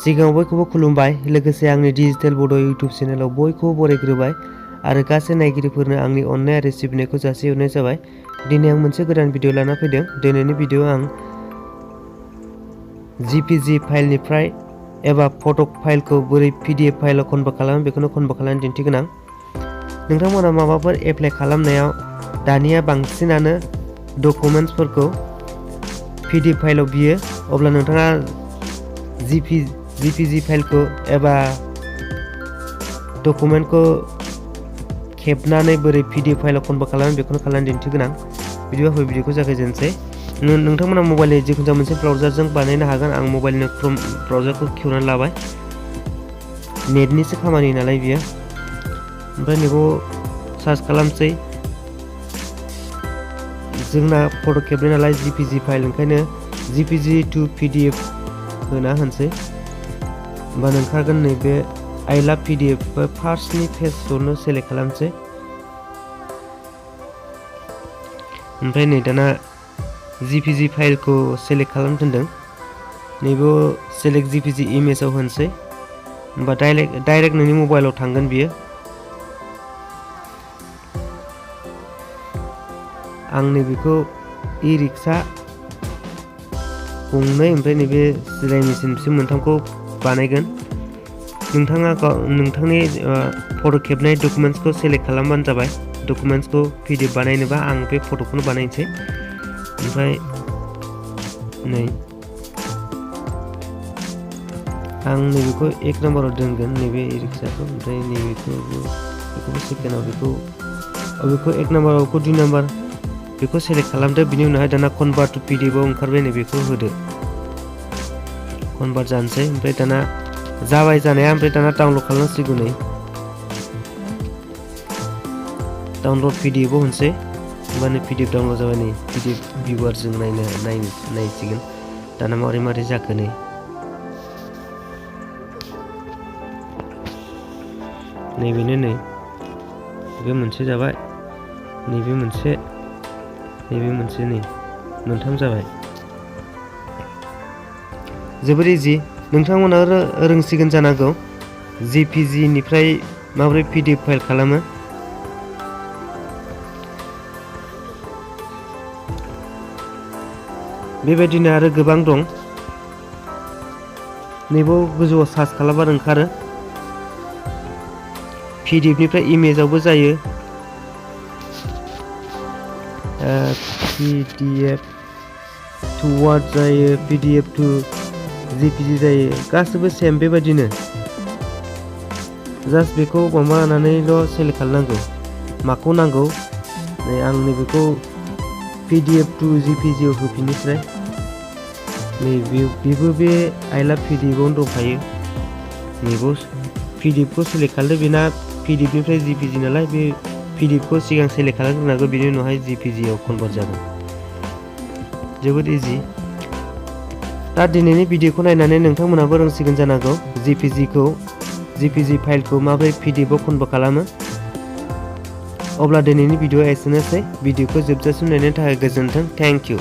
सिगाङाव बयखौबो खुलुमबाय, लोगोसे आंनि डिजिटेल बड' इउटिउब चेनेलाव बयखौबो बरायग्रोबाय आरो गासै नायगिरिफोरनो आंनि अननाय आरो सिबिनायखौ जासिहरनाय जाबाय। दिनै आं मोनसे गोदान भिडिअ लाना फैदों। दिनैनि भिडिअआव आं JPG फाइलनिफ्राय एबा फट' फाइलखौ बोरै PDF फाइलाव कनभार्ट खालामो बेखौनो कनभार्ट खालामनो दिन्थिगोन आं। नोंथांमोना माबाफोर एप्लाइ खालामनायाव दानिया बांसिनानो डकुमेन्ट्सफोरखौ PDF फाइलाव बियो, अब्ला नोंथाङा JPG फाइलखौ एबा डकुमेन्टखौ खेबनानै बोरै PDF फाइलाव कनभार्ट खालामो बेखौनो खालामनो दिन्थिगोन आं। बिदिबा भिडिअखौ जागायजेनसै। नोंथांमोना मबाइलनि जिखुनु जाया मोनसे ब्राउजारजों बानायनो हागोन। आं मबाइलनि क्रोम ब्राउजारखौ खेवनानै लाबाय। नेटनिसो खामानि नालाय बियो। ओमफ्राय नैबाव सार्च खालामसै। जोंना फट' खेबनाय नालाय JPG फाइल, ओंखायनो JPG to PDF होना होनसै। होमबानो ओंखारगोन नैबे I love PDF फार्स्टनि पेजखौनो सेलेक्ट खालामसै। ओमफ्राय नै दाना JPG फाइलखौ सेलेक्ट खालाम दोनदों। नैबेयाव सेलेक्ट JPG इमेजाव होनसै। होमबा डाइरेक्ट नोंनि मबाइलाव थांगोन बियो। आं नैबेखौ इ-रिक्सा गंनै ओमफ्राय नैबे सिलाइ मेसिन बिसोर मोनथामखौ बानायगोन। नोंथाङा नोंथांनि फट' खेबनाय डकुमेन्ट्सखौ सेलेक्ट खालामबानो जाबाय। डकुमेन्ट्सखौ PDF बानायनोबा आं बे फट'खौनो बानायनोसै। ओमफ्राय नै आं नैबेखौ 1 नाम्बाराव दोनगोन, नैबे इ-रिक्साखौ। ओमफ्राय बेखौबो सेकेन्डआव बेखौ 1 नाम्बाराव 2 नाम्बार बेखौ सेलेक्ट खालामदो। बिनि उनावहाय दाना कनभार्ट टु PDF आव ओंखारबाय, नैबेखौ होदो। कनभार्ट जानोसै। ओमफ्राय दाना जाबाय जानाया। ओमफ्राय दाना डाउनलड खालामनांसिगौ। नै डाउनलड PDF आव होनसै। होमबानो PDF डाउनलड जाबाय। नै PDF भिउआर जों नायसिगोन दाना माबोरै जाखो। नै नैबेनो नै बे मोनसे जाबाय, नैबे मोनसे, नैबे मोनसे, नै मोनथाम जाबाय। जोबोर इजि। नोंथांमोना रोंसिगोन जानांगौ JPG निफ्राय माबोरै PDF फाइल खालामो। बेबायदिनो आरो गोबां दं। नैबाव गोजौआव सार्च खालामबानो ओंखारो। PDF निफ्राय इमेजावबो जायो। PDF to Word जायो, PDF to JPG जायो, गासैबो सेम बेबायदिनो। जास्ट बेखौ माबानानैल' सेलेक्ट खालामनांगौ माखौ नांगौ। नै आं नैबेखौ PDF to JPG आव होफिननोसै। नै बेबो बे I love PDF आवनो दंखायो। नैबेयाव PDF खौ सेलेक्ट खालामदो। बेना PDF निफ्राय JPG नालाय बे PDF खौ सिगां सेलेक्ट खालामग्रोनांगौ, बिनि उनावहाय JPG आव कनभार्ट जागोन। जोबोद इजि। दा दिनैनि भिडिअखौ नायनानै नोंथांमोनाबो रोंसिगोन जानांगौ JPG फाइलखौ माबोरै PDF आव कनभार्ट खालामो। अब्ला दिनैनि भिडिअआ एसेनोसै। भिडिअखौ जोबजासिम नायनायनि थाखाय गोजोन्थों। Thank you.